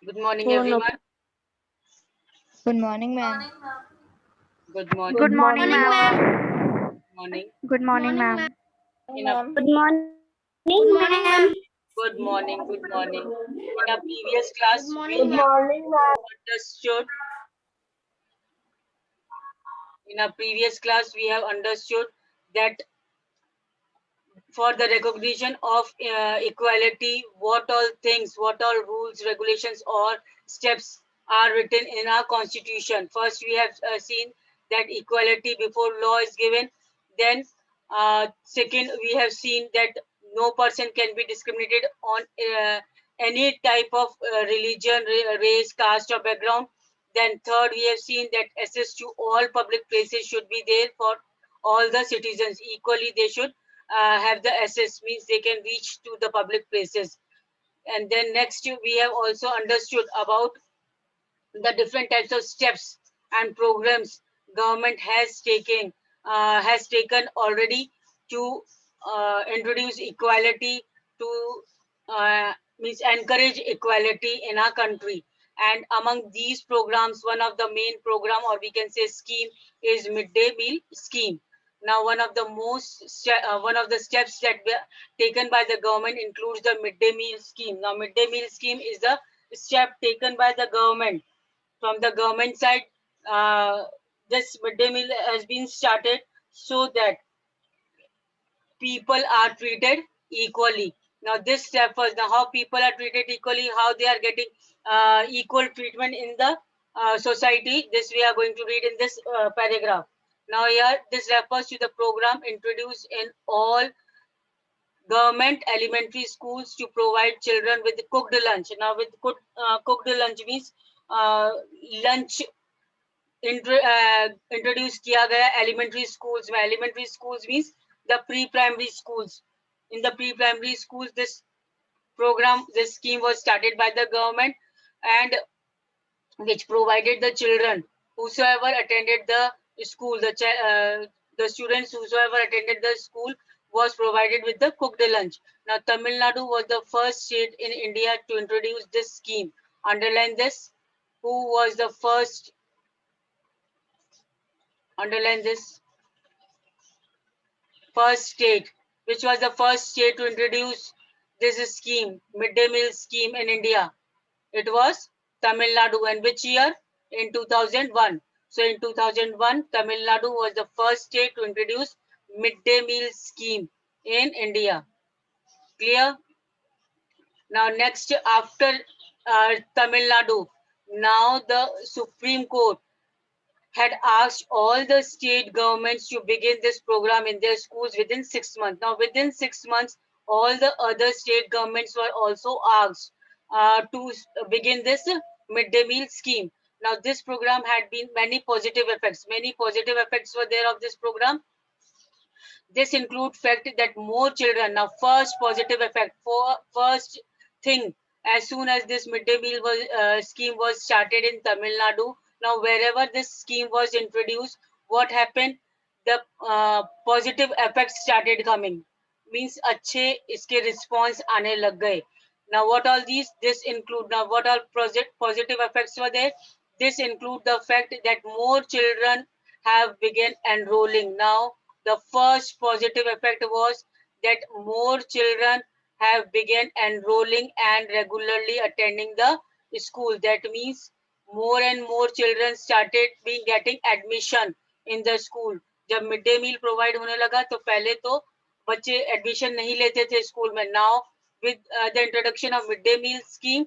Good morning, Phone everyone. open. Good morning, ma'am. Good morning. Good Good morning, morning, ma'am. ma'am. Morning. Good morning, ma'am. In a Ma'am. Good morning, ma'am. good morning. Good morning. In a previous class, Good we morning, Good have ma'am. morning, ma'am. understood. In a previous class, we have understood that for the recognition of equality, what all things, what all rules, regulations, or steps are written in our constitution. First, we have seen that equality before law is given. Then, second, we have seen that no person can be discriminated on any type of religion, race, caste, or background. Then, third, we have seen that access to all public places should be there for all the citizens equally. They should have the access, means they can reach to the public places. And then next we have also understood about the different types of steps and programs government has taken already to introduce equality, to means encourage equality in our country. And among these programs, one of the main program, or we can say scheme, is midday meal scheme. Now one of the steps that were taken by the government includes the midday meal scheme. Now midday meal scheme is the step taken by the government. From the government side, uh, this midday meal has been started so that people are treated equally. Now this refers now how people are treated equally, how they are getting equal treatment in the society. This we are going to read in this paragraph. Now here this refers to the program introduced in all government elementary schools to provide children with cooked lunch. Now with cooked lunch means lunch introduce किया गया elementary schools में. Elementary schools means the pre primary schools. In the pre-primary schools, this scheme was started by the government, and which provided the children whosoever attended the school, the students whosoever attended the school was provided with the cooked lunch. Now, Tamil Nadu was the first state in India to introduce this scheme. Underline this. Who was the first? Underline this. First state, which was the first state to introduce this scheme, midday meal scheme in India. It was Tamil Nadu. And which year? In 2001. So in 2001, Tamil Nadu was the first state to introduce midday meal scheme in India. Clear? Now next, after Tamil Nadu, now the Supreme Court had asked all the state governments to begin this program in their schools within 6 months. Now, within 6 months, all the other state governments were also asked to begin this midday meal scheme. Now, this program had been many positive effects. Many positive effects were there of this program. This include fact that more children. Now, first positive effect, for first thing, as soon as this midday meal scheme was started in Tamil Nadu, now wherever this scheme was introduced, what happened? The positive effects started coming. Means अच्छे इसके response आने लग गए. Now what all these? This include, now what all positive effects were there? This include the fact that more children have begun enrolling. Now the first positive effect was that more children have begun enrolling and regularly attending the school. That means more and more children started being getting admission in the school. जब mid day meal provide होने लगा तो पहले तो बच्चे admission नहीं लेते थे स्कूल में. Now with the introduction of midday meal scheme,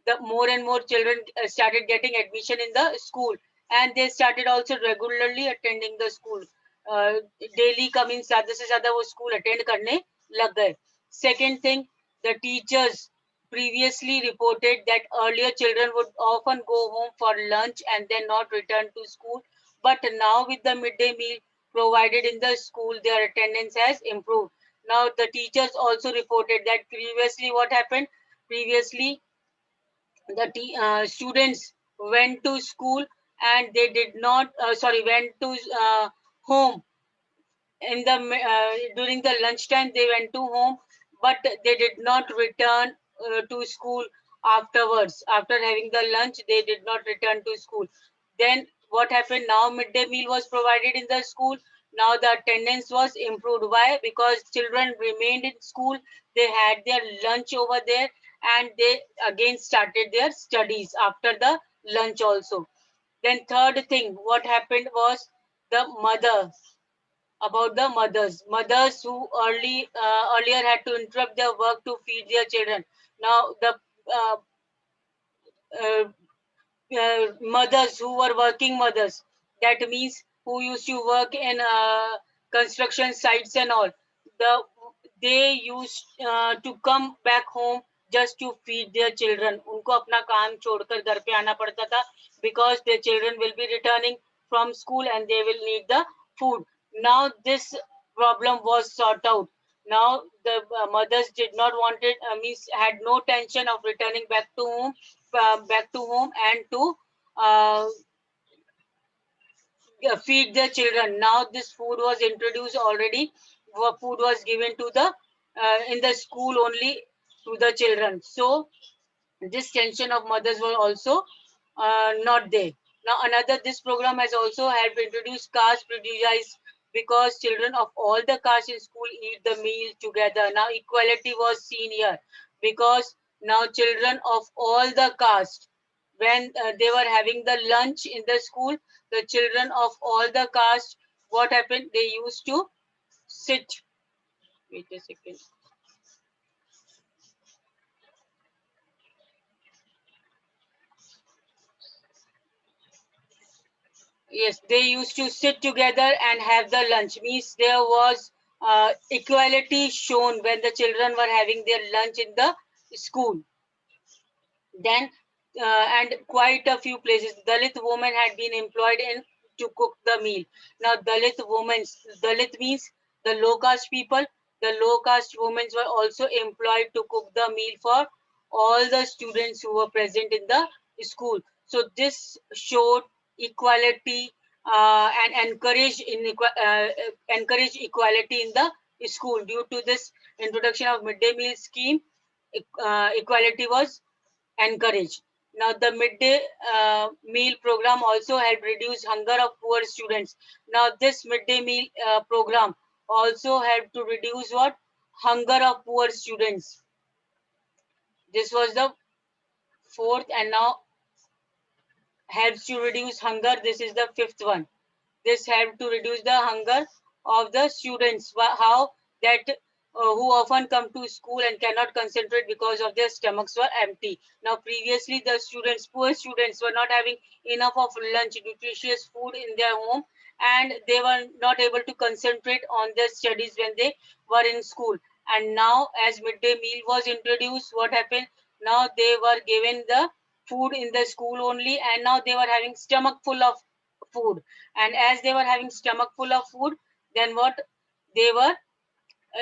the more and more children started getting admission in the school, and they started also regularly attending the school. Daily का मीन ज्यादा से ज्यादा वो school attend करने लग गए. Second thing, the teachers previously reported that earlier children would often go home for lunch and then not return to school, but now with the midday meal provided in the school, their attendance has improved. Now the teachers also reported that previously what happened? Previously the students went to school and they did not went to home in the during the lunchtime. They went to home, but they did not return to school afterwards. After having the lunch, they did not return to school. Then what happened? Now midday meal was provided in the school. Now the attendance was improved. Why? Because children remained in school. They had their lunch over there, and they again started their studies after the lunch also. Then third thing, what happened was the mother, about the mothers who earlier had to interrupt their work to feed their children. Now the uh, uh, mothers who were working mothers, that means who used to work in construction sites and all, the they used to come back home just to feed their children. उनको अपना काम छोड़कर घर पे आना पड़ता था, because their children will be returning from school and they will need the food. Now this problem was sorted out. Now the mothers did not want it, means had no tension of returning back to home and to uh, feed their children. Now this food was introduced already. Food was given to the in the school only to the children. So this tension of mothers were also not there. Now another, this program has also helped introduce caste prejudice, because children of all the castes in school eat the meal together. Now equality was seen here, because now children of all the castes, when they were having the lunch in the school, the children of all the castes, what happened? They used to sit. Wait a second. Yes, they used to sit together and have the lunch. Means there was equality shown when the children were having their lunch in the school. Then and quite a few places, Dalit women had been employed in to cook the meal. Now Dalit means the low caste people. The low caste women were also employed to cook the meal for all the students who were present in the school. So this showed equality and encourage equality in the school. Due to this introduction of midday meal scheme, equality was encouraged. Now, the midday meal program also helped reduce hunger of poor students. Now, this midday meal program also helped to reduce what? Hunger of poor students. This was the fourth, and now helps to reduce hunger. This is the fifth one. This helped to reduce the hunger of the students. How? That who often come to school and cannot concentrate because of their stomachs were empty. Now, previously, the students, poor students, were not having enough of lunch, nutritious food in their home, and they were not able to concentrate on their studies when they were in school. And now, as midday meal was introduced, what happened? Now they were given the food in the school only, and now they were having stomach full of food. And as they were having stomach full of food, then what? They were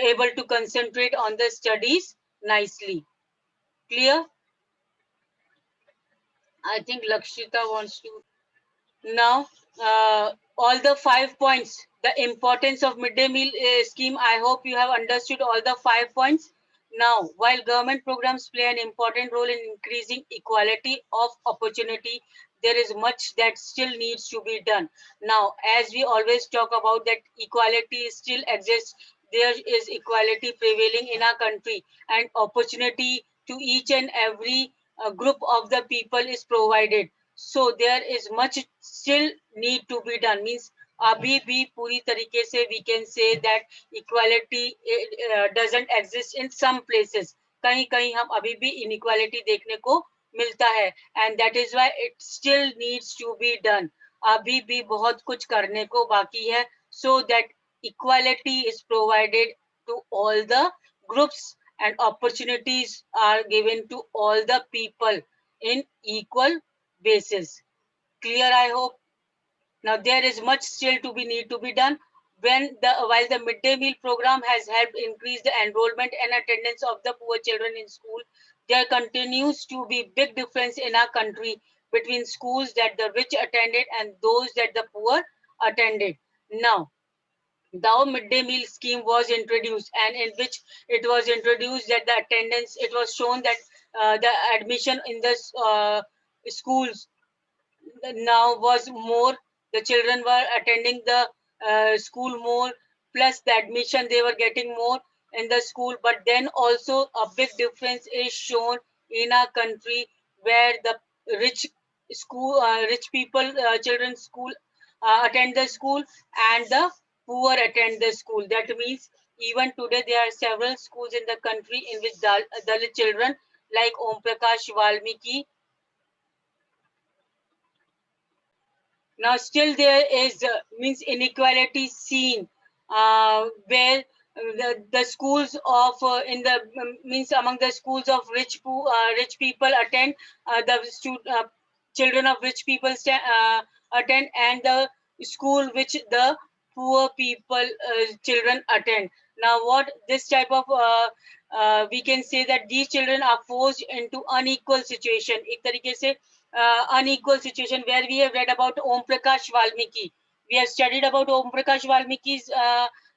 able to concentrate on the studies nicely. Clear? I think Lakshita wants to. Now, all the 5 points, the importance of midday meal scheme, I hope you have understood all the 5 points. Now, while government programs play an important role in increasing equality of opportunity, there is much that still needs to be done. Now, as we always talk about that equality still exists, there is equality prevailing in our country, and opportunity to each and every group of the people is provided. So there is much still need to be done. Means अभी भी पूरी तरीके से we can say that equality doesn't exist in some places. कहीं कहीं हम अभी भी inequality देखने को मिलता है, and that is why it still needs to be done. अभी भी बहुत कुछ करने को बाकी है, so that equality is provided to all the groups and opportunities are given to all the people in equal basis. Clear, I hope. Now there is much still to be need to be done. While the midday meal program has helped increase the enrollment and attendance of the poor children in school, there continues to be big difference in our country between schools that the rich attended and those that the poor attended. Now, the midday meal scheme was introduced, and in which it was introduced that the attendance, it was shown that the admission in the schools now was more. The children were attending the school more, plus the admission they were getting more in the school. But then also a big difference is shown in our country, where the rich rich people children school attend the school, and the poor attend the school. That means even today there are several schools in the country in which Dalit children like Om Prakash Valmiki. Now still there is means inequality seen, where the schools of in the means among the schools of rich people attend, children of rich people attend, and the school which the poor people children attend. Now what this type of we can say that these children are forced into unequal situation. एक तरीके से unequal situation, where we have read about Om Prakash Valmiki. We have studied about Om Prakash Valmiki's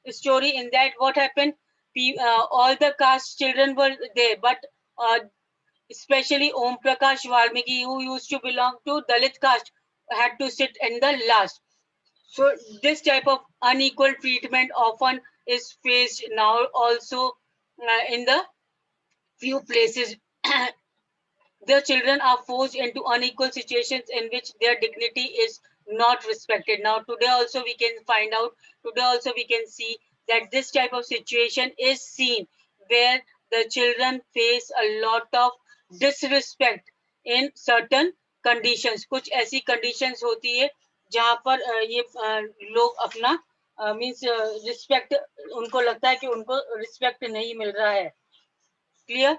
story. In that, what happened? All the caste children were there, but especially Om Prakash Valmiki, who used to belong to Dalit caste, had to sit in the last. So this type of unequal treatment often is faced now also in the few places. The children are forced into unequal situations in which their dignity is not respected. Now, today also we can find out, today also we can see that this type of situation is seen, where the children face a lot of disrespect in certain conditions. कुछ ऐसी conditions होती है जहाँ पर ये लोग अपना means respect, उनको लगता है कि उनको रिस्पेक्ट नहीं मिल रहा है. Clear?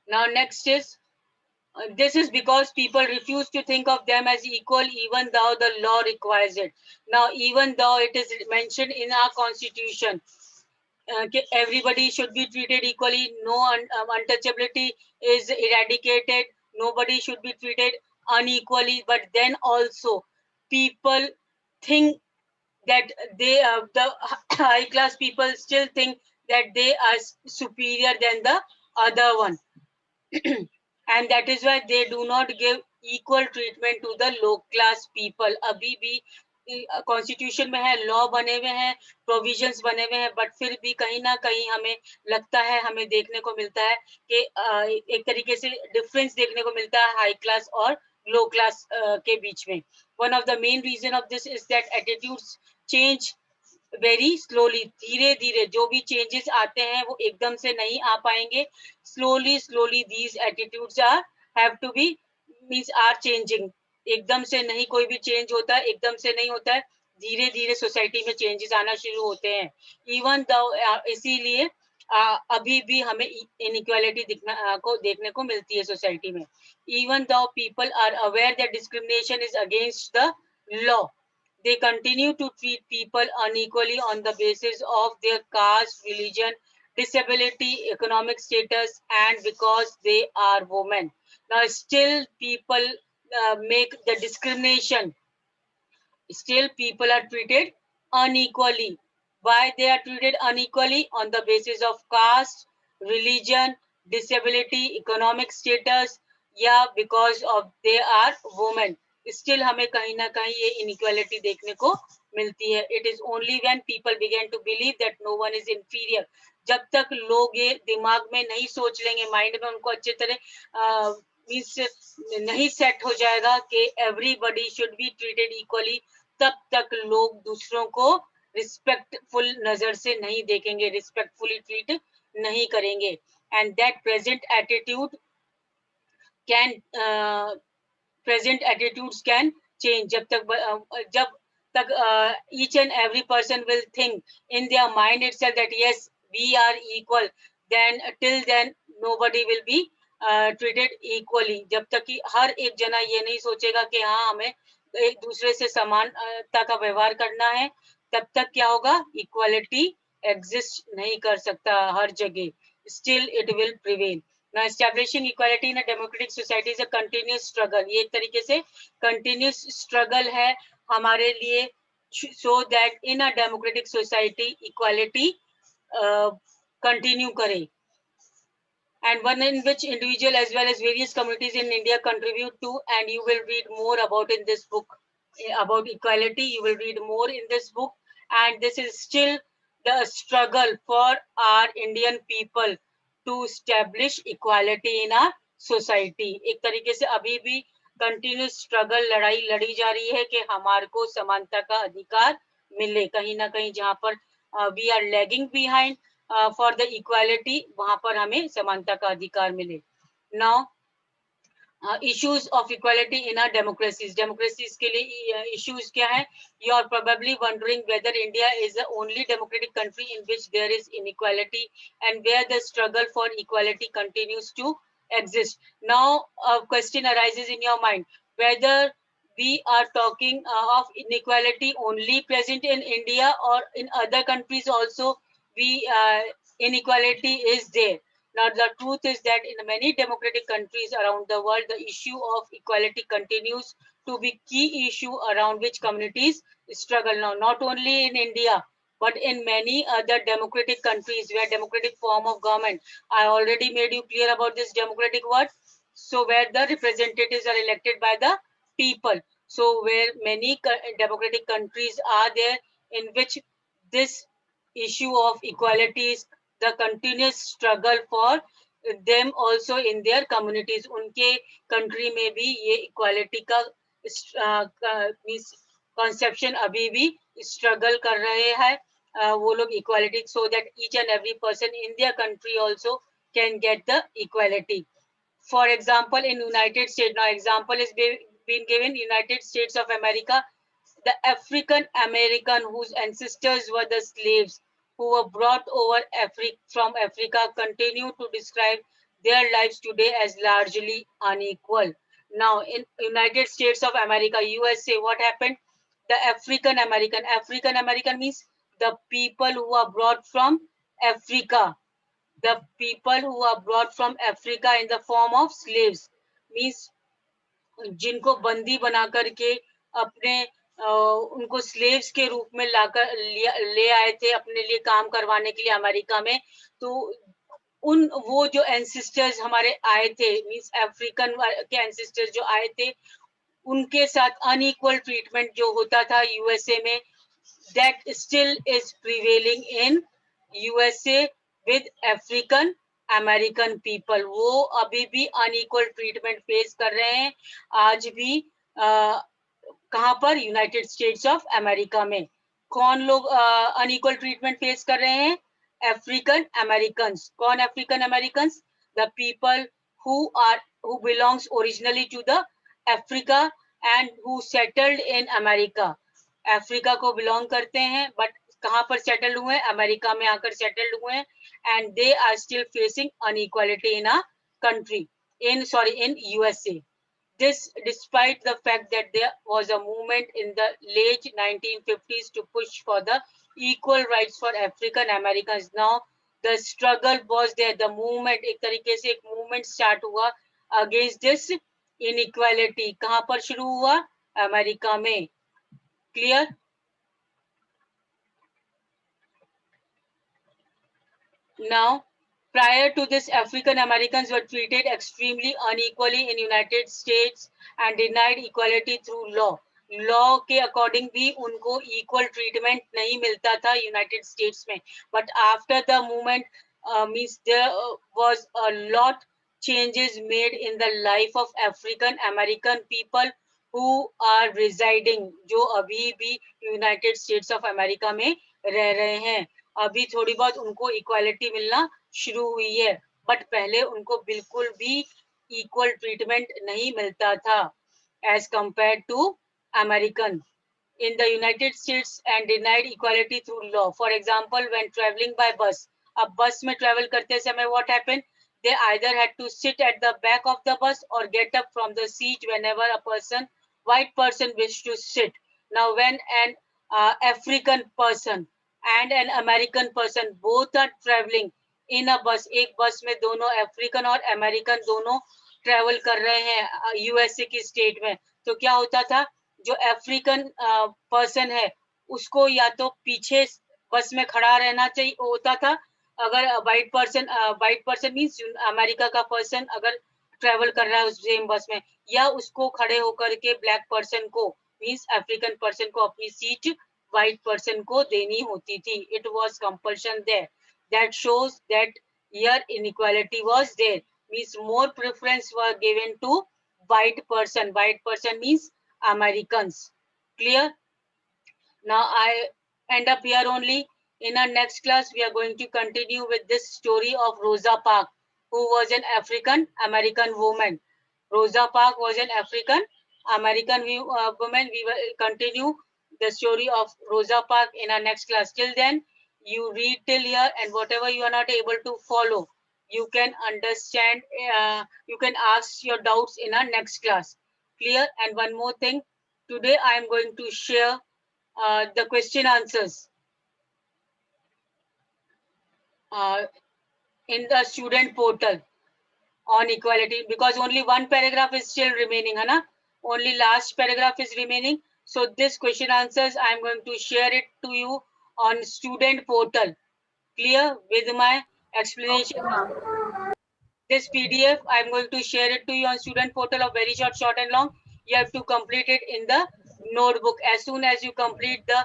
Now next is, this is because people refuse to think of them as equal, even though the law requires it. Now, even though it is mentioned in our constitution, everybody should be treated equally, no untouchability is eradicated, nobody should be treated unequally, but then also people think that they the high class people still think that they are superior than the other one. And that is why they do not give equal treatment to the low class people. अभी भी constitution में है, law बने हुए हैं, provisions बने हुए हैं, बट फिर भी कहीं ना कहीं हमें लगता है, हमें देखने को मिलता है कि एक तरीके से डिफरेंस देखने को मिलता है हाई क्लास और लो क्लास के बीच में. One of the main reason of this is that attitudes change very slowly. धीरे धीरे जो भी चेंजेस आते हैं वो एकदम से नहीं आ पाएंगे. Slowly these attitudes are have to be means are changing. एकदम से नहीं कोई भी चेंज होता है, एकदम से नहीं होता है, धीरे धीरे सोसाइटी में चेंजेस आना शुरू होते हैं. इवन दो इसीलिए अभी भी हमें इनइक्वालिटी देखने को मिलती है सोसाइटी में. Even though people are aware that discrimination is against the law, they continue to treat people unequally on the basis of their caste, religion, disability, economic status, and because they are women. Now, still people make the discrimination. Still people are treated unequally. Why they are treated unequally? On the basis of caste, religion, disability, economic status, yeah, because of they are women. Still हमें कहीं ना कहीं ये inequality देखने को मिलती है. It is only when people begin to believe that no one is inferior. जब तक लोग ये दिमाग में नहीं सोच लेंगे, माइंड में उनको अच्छे तरह नहीं सेट हो जाएगा कि everybody should be treated equally, तब तक लोग दूसरों को रिस्पेक्टफुल नजर से नहीं देखेंगे, रिस्पेक्टफुली ट्रीट नहीं करेंगे. And that present attitudes can change. जब तक each and every person will think in their mind itself that yes, we are equal, then till then nobody will be treated equally. जब तक कि हर एक जना ये नहीं सोचेगा कि हाँ हमें एक दूसरे से समानता का व्यवहार करना है, तब तक क्या होगा? इक्वालिटी एग्जिस्ट नहीं कर सकता हर जगह. Still it will prevail. Now, establishing equality in a democratic society is a continuous struggle. ये एक तरीके से continuous struggle है हमारे लिए, so that in a democratic society equality continue करे. And one in which individual as well as various communities in India contribute to, and you will read more about in this book about equality. You will read more in this book, and this is still the struggle for our Indian people to establish equality in our society. एक तरीके से अभी भी continuous struggle, लड़ाई लड़ी जा रही है कि हमारे को समानता का अधिकार मिले. कहीं ना कहीं जहाँ पर we are lagging behind for the equality, वहां पर हमें समानता का अधिकार मिले. Now, issues of equality in our democracies. Democracies के लिए issues क्या है? You are probably wondering whether India is the only democratic country in which there is inequality and where the struggle for equality continues to exist. Now, a question arises in your mind whether we are talking of inequality only present in India or in other countries also. Inequality is there. Now, the truth is that in many democratic countries around the world, the issue of equality continues to be key issue around which communities struggle. Now, not only in India, but in many other democratic countries where democratic form of government, I already made you clear about this democratic word. So where the representatives are elected by the people. So where many democratic countries are there in which this issue of equality is the continuous struggle for them also in their communities. उनके country में भी ये equality का conception अभी भी struggle कर रहे हैं वो लोग equality, so that each and every person in their country also can get the equality. For example, in United States, now example is being given, United States of America, the African American whose ancestors were the slaves who were brought over from Africa continue to describe their lives today as largely unequal. Now, in United States of America, USA, what happened? The African American means the people who are brought from Africa. The people who are brought from Africa in the form of slaves means जिनको बंदी बना करके अपने उनको slaves के रूप में लाकर ले आए थे अपने लिए काम करवाने के लिए अमेरिका में. तो वो जो एंसेस्टर्स हमारे आए थे मींस अफ्रीकन के एंसेस्टर्स जो आए थे उनके साथ अनइक्वल ट्रीटमेंट जो होता था यूएसए में, that still is prevailing in USA with African American people. वो अभी भी अनइक्वल ट्रीटमेंट फेस कर रहे हैं आज भी. कहां पर? यूनाइटेड स्टेट्स ऑफ अमेरिका में. कौन लोग अनइक्वल ट्रीटमेंट फेस कर रहे हैं? African American. कौन African American? The people who belongs originally to the Africa and who settled in America. Africa को बिलोंग करते हैं बट कहां पर सेटल हुए हैं? अमेरिका में आकर सेटल्ड हुए हैं. And they are still facing inequality in a country, in USA. This despite the fact that there was a movement in the late 1950s to push for the equal rights for African Americans. Now the struggle was there, the movement, एक तरीके से एक movement start हुआ against this inequality. कहां पर शुरू हुआ? America में. Clear? Now, prior to this, African Americans were treated extremely unequally in United States and denied equality through law. Law के according भी उनको equal treatment नहीं मिलता था United States में. But after the movement, means there was a lot changes made in the life of African American people who are residing, जो अभी भी United States of America में रह रहे हैं. अभी थोड़ी बहुत उनको इक्वालिटी मिलना शुरू हुई है बट पहले उनको बिल्कुल भी इक्वल ट्रीटमेंट नहीं मिलता था as compared to American in the United States and denied equality through law. For example, when traveling by bus, अब बस में ट्रेवल करते समय what happened? They either had to sit at the back of the bus or get up from the seat whenever a white person wished to sit. Now, when an African person and an American person both are traveling इन अ बस, एक बस में दोनों African और American दोनों travel कर रहे हैं यूएसए की स्टेट में, तो क्या होता था, जो अफ्रीकन पर्सन है उसको या तो पीछे बस में खड़ा रहना चाहिए होता था, अगर व्हाइट पर्सन मीन्स अमेरिका का पर्सन अगर ट्रेवल कर रहा है उस सेम बस में, या उसको खड़े होकर के ब्लैक पर्सन को मीन्स अफ्रीकन पर्सन को अपनी सीट व्हाइट पर्सन को देनी होती थी. It was compulsion there. That shows that here inequality was there, means more preference were given to white person. White person means Americans. Clear? Now I end up here only. In our next class we are going to continue with this story of Rosa Parks, who was an African American woman. Rosa Parks was an African American woman. We will continue the story of Rosa Parks in our next class. Till then, you read till here, and whatever you are not able to follow, you can understand, you can ask your doubts in our next class. Clear? And one more thing, today I am going to share the question answers in the student portal on equality, because only one paragraph is still remaining, Hana? Only last paragraph is remaining. So this question answers, I am going to share it to you on student portal. Clear? With my explanation. This PDF, I am going to share it to you on student portal of very short and long. You have to complete it in the notebook. As soon as you complete the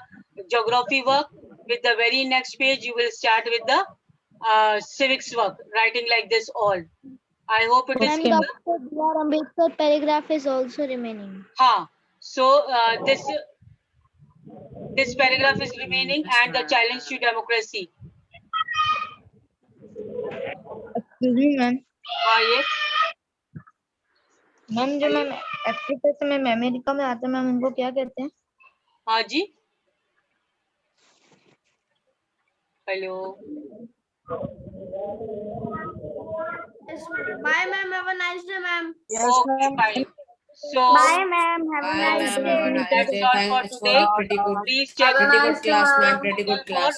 geography work, with the very next page, you will start with the civics work, writing like this all. I hope it is And clear. Dr. B.R. Ambedkar paragraph is also remaining. Ha. So this paragraph is remaining, and the challenge to democracy. Excuse me, ma'am. हाँ, yes. Ma'am जो ma'am Africa से ma'am America में आते हैं ma'am उनको क्या कहते हैं? हाँ जी. Hello. Yes, ma'am. Bye, ma'am. Have a nice day, ma'am. Okay, fine. So Bye, ma'am. Have a nice day. that's all for Thanks for today. a pretty good, Please check pretty good class, ma'am. Pretty Google good for class.